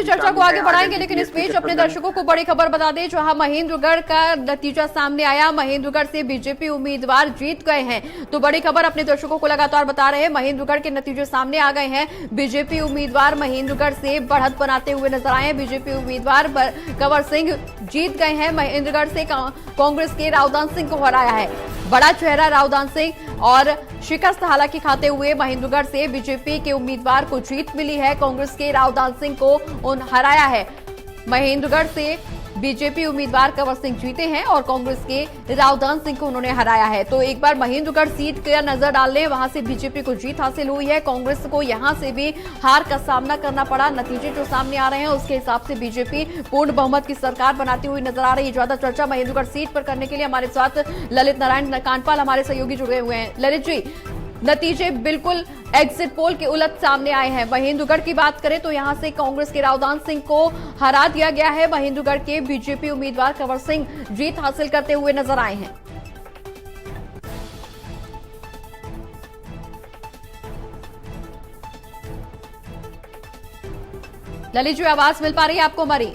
चर्चा को आगे बढ़ाएंगे, लेकिन इस बीच अपने दर्शकों को बड़ी खबर बता दें, जहां महेंद्रगढ़ का नतीजा सामने आया। महेंद्रगढ़ से बीजेपी उम्मीदवार जीत गए हैं। तो बड़ी खबर अपने दर्शकों को लगातार बता रहे हैं, महेंद्रगढ़ के नतीजे सामने आ गए हैं। बीजेपी उम्मीदवार महेंद्रगढ़ से बढ़त बनाते हुए नजर आए हैं। बीजेपी उम्मीदवार कंवर सिंह जीत गए हैं। महेंद्रगढ़ से कांग्रेस के रावदान सिंह को हराया है। बड़ा चेहरा रावदान सिंह और शिकस्त हालांकि खाते हुए महेंद्रगढ़ से बीजेपी के उम्मीदवार को जीत मिली है। कांग्रेस के रावदान सिंह को हराया है। महेंद्रगढ़ से बीजेपी उम्मीदवार कंवर सिंह जीते हैं और कांग्रेस के रावदान सिंह को उन्होंने हराया है। तो एक बार महेंद्रगढ़ सीट का नजर डाल लें, वहां से बीजेपी को जीत हासिल हुई है। कांग्रेस को यहां से भी हार का सामना करना पड़ा। नतीजे जो सामने आ रहे हैं उसके हिसाब से बीजेपी पूर्ण बहुमत की सरकार बनाती हुई नजर आ रही है। ज्यादा चर्चा महेंद्रगढ़ सीट पर करने के लिए हमारे साथ ललित नारायण कांडपाल हमारे सहयोगी जुड़े हुए हैं। ललित जी, नतीजे बिल्कुल एग्जिट पोल के उलट सामने आए हैं। महेंद्रगढ़ की बात करें तो यहां से कांग्रेस के रावदान सिंह को हरा दिया गया है। महेंद्रगढ़ के बीजेपी उम्मीदवार कंवर सिंह जीत हासिल करते हुए नजर आए हैं। ललित जी, आवाज मिल पा रही है आपको हमारी?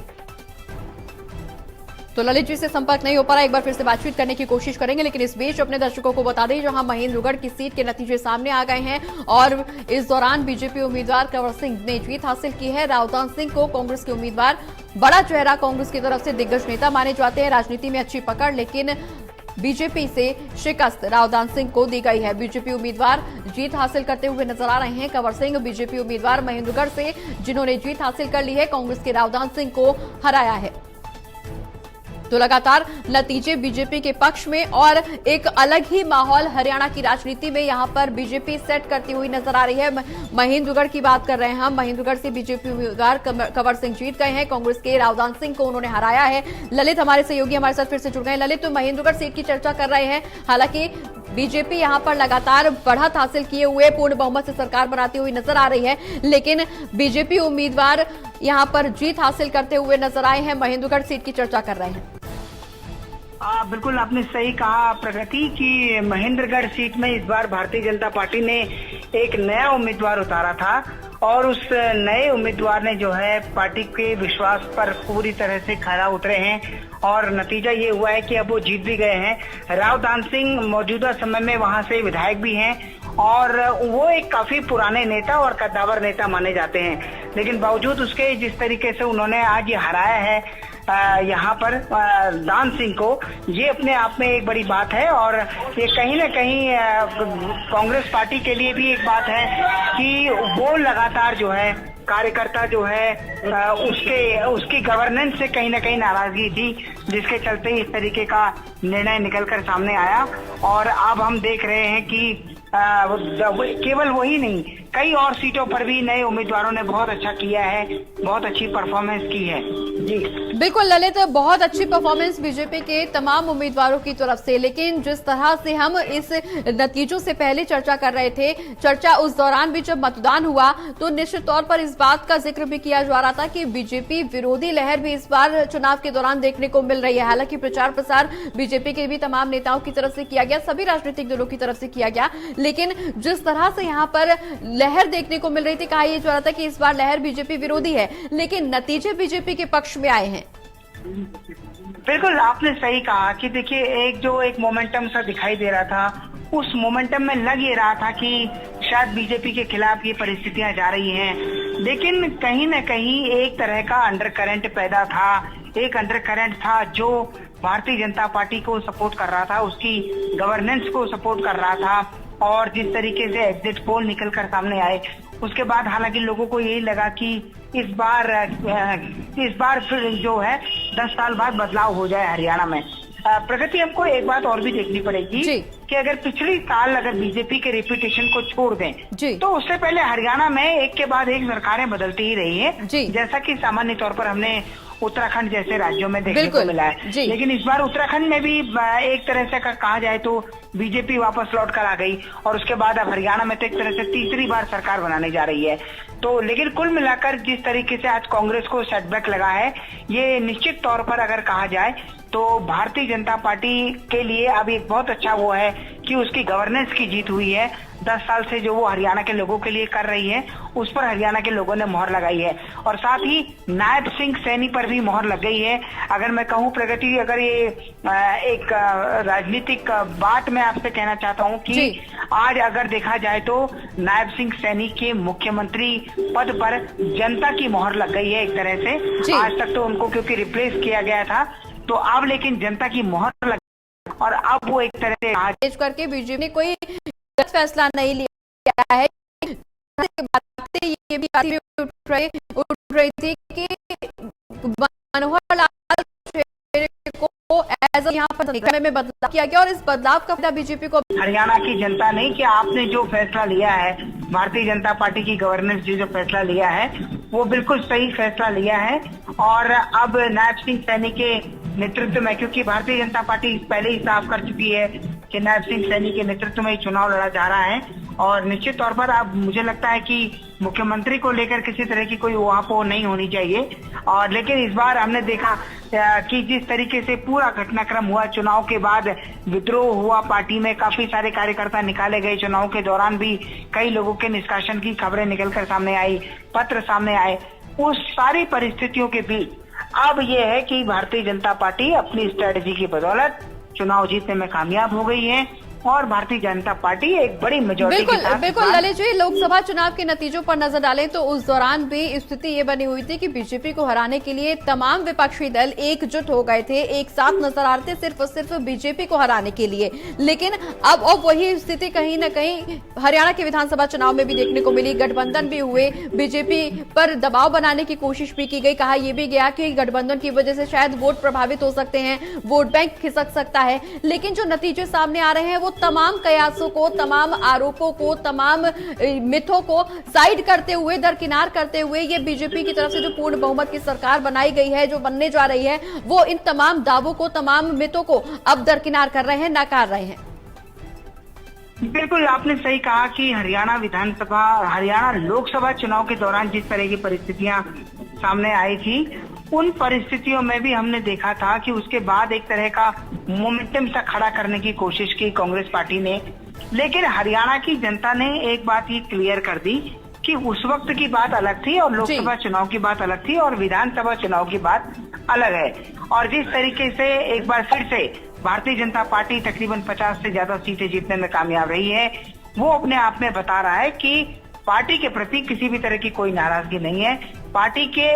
तो ललित जी से संपर्क नहीं हो पा रहा, एक बार फिर से बातचीत करने की कोशिश करेंगे। लेकिन इस बीच अपने दर्शकों को बता दें, जहां महेंद्रगढ़ की सीट के नतीजे सामने आ गए हैं और इस दौरान बीजेपी उम्मीदवार कंवर सिंह ने जीत हासिल की है। रावदान सिंह को कांग्रेस के उम्मीदवार, बड़ा चेहरा कांग्रेस की तरफ से दिग्गज नेता माने जाते हैं। राजनीति में अच्छी पकड़, लेकिन बीजेपी से शिकस्त रावदान सिंह को दी गई है। बीजेपी उम्मीदवार जीत हासिल करते हुए नजर आ रहे हैं। कंवर सिंह बीजेपी उम्मीदवार महेंद्रगढ़ से जिन्होंने जीत हासिल कर ली है, कांग्रेस के रावदान सिंह को हराया है। तो लगातार नतीजे बीजेपी के पक्ष में और एक अलग ही माहौल हरियाणा की राजनीति में यहां पर बीजेपी सेट करती हुई नजर आ रही है। महेंद्रगढ़ की बात कर रहे हैं हम। महेंद्रगढ़ से बीजेपी उम्मीदवार कंवर सिंह जीत गए हैं। कांग्रेस के रावदान सिंह को उन्होंने हराया है। ललित हमारे सहयोगी हमारे साथ फिर से जुड़ गए। ललित, तो महेंद्रगढ़ सीट की चर्चा कर रहे हैं। हालांकि बीजेपी यहां पर लगातार बढ़त हासिल किए हुए पूर्ण बहुमत से सरकार बनाती हुई नजर आ रही है, लेकिन बीजेपी उम्मीदवार यहां पर जीत हासिल करते हुए नजर आए हैं। महेंद्रगढ़ सीट की चर्चा कर रहे हैं। बिल्कुल आपने सही कहा प्रगति कि महेंद्रगढ़ सीट में इस बार भारतीय जनता पार्टी ने एक नया उम्मीदवार उतारा था और उस नए उम्मीदवार ने जो है पार्टी के विश्वास पर पूरी तरह से खरा उतरे हैं और नतीजा ये हुआ है कि अब वो जीत भी गए हैं। रावदान सिंह मौजूदा समय में वहां से विधायक भी हैं और वो एक काफी पुराने नेता और कद्दावर नेता माने जाते हैं, लेकिन बावजूद उसके जिस तरीके से उन्होंने आज ये हराया है यहाँ पर दान सिंह को, ये अपने आप में एक बड़ी बात है और ये कहीं न कहीं कांग्रेस पार्टी के लिए भी एक बात है कि वो लगातार जो है कार्यकर्ता जो है उसकी गवर्नेंस से कहीं न कहीं नाराजगी थी, जिसके चलते इस तरीके का निर्णय निकलकर सामने आया। और अब हम देख रहे हैं कि केवल वही नहीं, कई और सीटों पर भी नए उम्मीदवारों ने बहुत अच्छा किया है, बहुत अच्छी परफॉर्मेंस की है। जी बिल्कुल ललित, बहुत अच्छी परफॉर्मेंस बीजेपी के तमाम उम्मीदवारों की तरफ से। लेकिन जिस तरह से हम इस नतीजों से पहले चर्चा कर रहे थे, चर्चा उस दौरान भी जब मतदान हुआ तो निश्चित तौर पर इस बात का जिक्र भी किया जा रहा था कि बीजेपी विरोधी लहर भी इस बार चुनाव के दौरान देखने को मिल रही है। हालांकि प्रचार प्रसार बीजेपी के भी तमाम नेताओं की तरफ से किया गया, सभी राजनीतिक दलों की तरफ से किया गया, लेकिन जिस तरह से यहाँ पर लहर देखने को मिल रही थी, कहा यह जा रहा था कि इस बार लहर बीजेपी विरोधी है, लेकिन नतीजे बीजेपी के पक्ष में आए हैं। बिल्कुल आपने सही कहा कि देखिए एक मोमेंटम सा दिखाई दे रहा था, उस मोमेंटम में लग ये रहा था कि शायद बीजेपी के खिलाफ ये परिस्थितियां जा रही हैं, लेकिन कहीं न कहीं एक तरह का अंडरकरेंट पैदा था, एक अंडरकरेंट था जो भारतीय जनता पार्टी को सपोर्ट कर रहा था, उसकी गवर्नेंस को सपोर्ट कर रहा था। और जिस तरीके से एग्जिट पोल निकलकर सामने आए, उसके बाद हालांकि लोगों को यही लगा कि इस बार फिर जो है 10 साल बाद बदलाव हो जाए हरियाणा में। प्रगति हमको एक बात और भी देखनी पड़ेगी कि अगर पिछली साल अगर बीजेपी के रेपुटेशन को छोड़ दें तो उससे पहले हरियाणा में एक के बाद एक सरकारें बदलती ही रही है, जैसा कि सामान्य तौर पर हमने उत्तराखंड जैसे राज्यों में देखने को मिला है। लेकिन इस बार उत्तराखंड में भी एक तरह से अगर कहा जाए तो बीजेपी वापस लौट कर आ गई और उसके बाद अब हरियाणा में तो एक तरह से तीसरी बार सरकार बनाने जा रही है। तो लेकिन कुल मिलाकर जिस तरीके से आज कांग्रेस को सेटबैक लगा है, ये निश्चित तौर पर अगर कहा जाए तो भारतीय जनता पार्टी के लिए अब एक बहुत अच्छा वो है कि उसकी गवर्नेंस की जीत हुई है। 10 साल से जो वो हरियाणा के लोगों के लिए कर रही है, उस पर हरियाणा के लोगों ने मोहर लगाई है और साथ ही नायब सिंह सैनी पर भी मोहर लग गई है। अगर मैं कहूँ प्रगति, अगर ये एक राजनीतिक बात मैं आपसे कहना चाहता हूँ कि आज अगर देखा जाए तो नायब सिंह सैनी के मुख्यमंत्री पद पर जनता की मोहर लग गई है एक तरह से। आज तक तो उनको क्योंकि रिप्लेस किया गया था, तो अब लेकिन जनता की मोहर लग और अब वो एक तरह से आज करके बीजेपी ने कोई फैसला नहीं लिया है। बातें ये भी उठ रही थी कि मनोहर लाल को एज यहाँ पर में बदलाव किया गया और इस बदलाव का फायदा बीजेपी को। हरियाणा की जनता नहीं कि आपने जो फैसला लिया है, भारतीय जनता पार्टी की गवर्नेंस जो फैसला लिया है वो बिल्कुल सही फैसला लिया है। और अब नायब सिंह सैनी के नेतृत्व में, क्योंकि भारतीय जनता पार्टी पहले ही साफ कर चुकी है कि नायब सिंह सैनी के नेतृत्व में चुनाव लड़ा जा रहा है और निश्चित तौर पर अब मुझे लगता है कि मुख्यमंत्री को लेकर किसी तरह की कोई वहां नहीं होनी चाहिए। और लेकिन इस बार हमने देखा कि जिस तरीके से पूरा घटनाक्रम हुआ, चुनाव के बाद विद्रोह हुआ पार्टी में, काफी सारे कार्यकर्ता निकाले गए, चुनाव के दौरान भी कई लोगों के निष्कासन की खबरें निकलकर सामने आई, पत्र सामने आए। उस सारी परिस्थितियों के बीच अब ये है कि भारतीय जनता पार्टी अपनी स्ट्रेटेजी की बदौलत चुनाव जीतने में कामयाब हो गई है और भारतीय जनता पार्टी एक बड़ी मेजॉरिटी के साथ। बिल्कुल ललित जी, लोकसभा चुनाव के नतीजों पर नजर डालें तो उस दौरान भी स्थिति ये बनी हुई थी कि बीजेपी को हराने के लिए तमाम विपक्षी दल एकजुट हो गए थे, एक साथ नजर आ रहे थे सिर्फ और सिर्फ बीजेपी को हराने के लिए। लेकिन अब वही स्थिति कहीं न कहीं हरियाणा के विधानसभा चुनाव में भी देखने को मिली। गठबंधन भी हुए, बीजेपी पर दबाव बनाने की कोशिश भी की गई। कहा यह भी गया कि गठबंधन की वजह से शायद वोट प्रभावित हो सकते हैं, वोट बैंक खिसक सकता है। लेकिन जो नतीजे सामने आ रहे हैं वो तमाम कयासों को, तमाम आरोपों को, तमाम मिथों को साइड करते हुए, दरकिनार करते हुए ये बीजेपी की तरफ से जो पूर्ण बहुमत की सरकार बनाई गई है, जो बनने जा रही है, वो इन तमाम दावों को, तमाम मिथों को अब दरकिनार कर रहे हैं, नकार रहे हैं। बिल्कुल आपने सही कहा कि हरियाणा लोकसभा चुनाव के दौरान जिस तरह की परिस्थितियां सामने आई थी, उन परिस्थितियों में भी हमने देखा था कि उसके बाद एक तरह का मोमेंटम सा खड़ा करने की कोशिश की कांग्रेस पार्टी ने। लेकिन हरियाणा की जनता ने एक बात ये क्लियर कर दी कि उस वक्त की बात अलग थी और लोकसभा चुनाव की बात अलग थी और विधानसभा चुनाव की बात अलग है। और जिस तरीके से एक बार फिर से भारतीय जनता पार्टी तकरीबन 50 से ज्यादा सीटें जीतने में कामयाब रही है, वो अपने आप में बता रहा है कि पार्टी के प्रति किसी भी तरह की कोई नाराजगी नहीं है। पार्टी के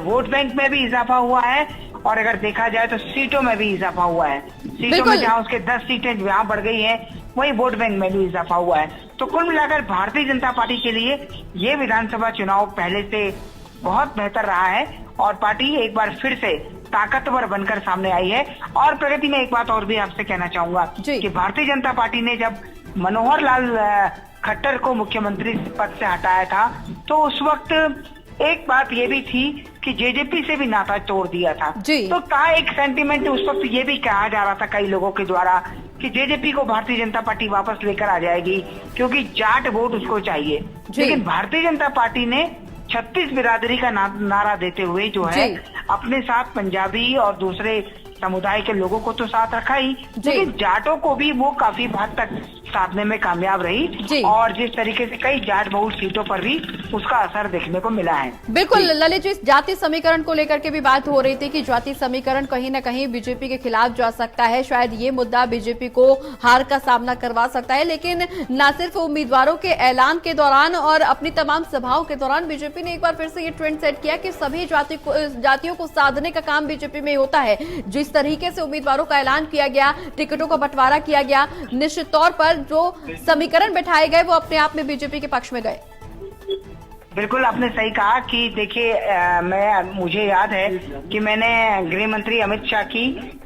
वोट बैंक में भी इजाफा हुआ है और अगर देखा जाए तो सीटों में भी इजाफा हुआ है। सीटों में जहां उसके 10 सीटें जहां बढ़ गई है, वही वोट बैंक में भी इजाफा हुआ है। तो कुल मिलाकर भारतीय जनता पार्टी के लिए ये विधानसभा चुनाव पहले से बहुत बेहतर रहा है और पार्टी एक बार फिर से ताकतवर बनकर सामने आई है। और प्रगति में एक बात और भी आपसे कहना चाहूंगा कि भारतीय जनता पार्टी ने जब मनोहर लाल खट्टर को मुख्यमंत्री पद से हटाया था, तो उस वक्त एक बात ये भी थी कि जेजेपी से भी नाता तोड़ दिया था। तो कहा एक सेंटीमेंट उस वक्त ये भी कहा जा रहा था कई लोगों के द्वारा कि जेजेपी को भारतीय जनता पार्टी वापस लेकर आ जाएगी क्योंकि जाट वोट उसको चाहिए। लेकिन भारतीय जनता पार्टी ने 36 बिरादरी का नारा देते हुए जो है अपने साथ पंजाबी और दूसरे समुदाय के लोगों को तो साथ रखा ही, लेकिन जाटों को भी वो काफी हद तक साधने में कामयाब रही और जिस तरीके से कई जाट बहुल सीटों पर भी उसका असर देखने को मिला है। बिल्कुल ललित जी, जाति समीकरण को लेकर के भी बात हो रही थी कि जाति समीकरण कहीं न कहीं बीजेपी के खिलाफ जा सकता है, शायद ये मुद्दा बीजेपी को हार का सामना करवा सकता है। लेकिन न सिर्फ उम्मीदवारों के ऐलान के दौरान और अपनी तमाम सभाओं के दौरान बीजेपी ने एक बार फिर से ये ट्रेंड सेट किया कि सभी जातियों को साधने का काम बीजेपी में होता है। जिस तरीके से उम्मीदवारों का ऐलान किया गया, टिकटों का बंटवारा किया गया, निश्चित तौर पर जो समीकरण बैठाए गए वो अपने आप में बीजेपी के पक्ष में गए। बिल्कुल आपने सही कहा कि देखिए मुझे याद है कि मैंने गृह मंत्री अमित शाह की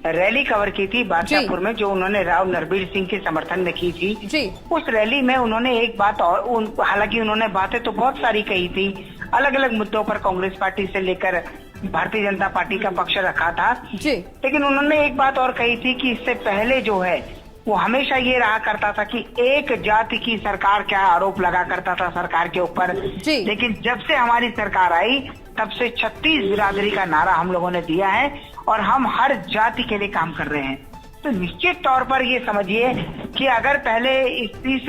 रैली कवर की थी बादशाहपुर में, जो उन्होंने राव नरबीर सिंह के समर्थन में की थी। उस रैली में उन्होंने एक बात और, हालांकि उन्होंने बातें तो बहुत सारी कही थी, अलग अलग मुद्दों पर कांग्रेस पार्टी से लेकर भारतीय जनता पार्टी का पक्ष रखा था, लेकिन उन्होंने एक बात और कही थी कि इससे पहले जो है वो हमेशा ये रहा करता था कि एक जाति की सरकार क्या आरोप लगा करता था सरकार के ऊपर, लेकिन जब से हमारी सरकार आई तब से 36 बिरादरी का नारा हम लोगों ने दिया है और हम हर जाति के लिए काम कर रहे हैं। तो निश्चित तौर पर ये समझिए कि अगर पहले इस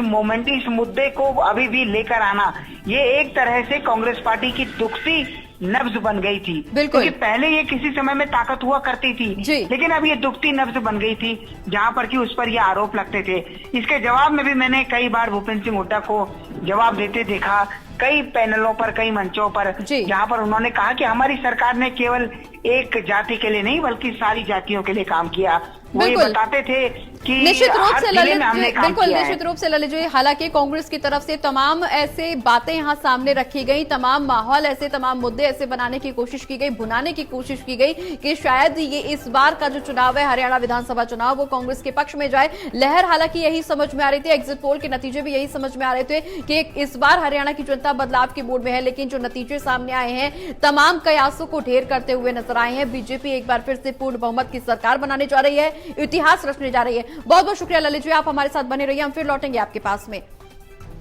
मुद्दे को अभी भी लेकर आना, ये एक तरह से कांग्रेस पार्टी की दुखती नब्ज बन गई थी। क्योंकि पहले ये किसी समय में ताकत हुआ करती थी, लेकिन अब ये दुखती नब्ज बन गई थी, जहां पर कि उस पर ये आरोप लगते थे। इसके जवाब में भी मैंने कई बार भूपेंद्र सिंह हुड्डा को जवाब देते देखा, कई पैनलों पर, कई मंचों पर, जहां पर उन्होंने कहा कि हमारी सरकार ने केवल एक जाति के लिए नहीं बल्कि सारी जातियों के लिए काम किया। वो ये बताते थे कि निश्चित रूप से ललित जी, बिल्कुल निश्चित रूप से ललित जी, हालांकि कांग्रेस की तरफ से तमाम ऐसे बातें यहां सामने रखी गई, तमाम माहौल ऐसे, तमाम मुद्दे ऐसे बनाने की कोशिश की गई, भुनाने की कोशिश की गई कि शायद ये इस बार का जो चुनाव है, हरियाणा विधानसभा चुनाव, वो कांग्रेस के पक्ष में जाए। लहर हालांकि यही समझ में आ रही थी, एग्जिट पोल के नतीजे भी यही समझ में आ रहे थे कि इस बार हरियाणा की जनता बदलाव के मूड में है, लेकिन जो नतीजे सामने आए हैं तमाम कयासों को ढेर करते हुए नजर आए हैं। बीजेपी एक बार फिर से पूर्ण बहुमत की सरकार बनाने जा रही है, इतिहास रचने जा रही है। बहुत बहुत शुक्रिया ललित जी, आप हमारे साथ बने रहिए, हम फिर लौटेंगे आपके पास में।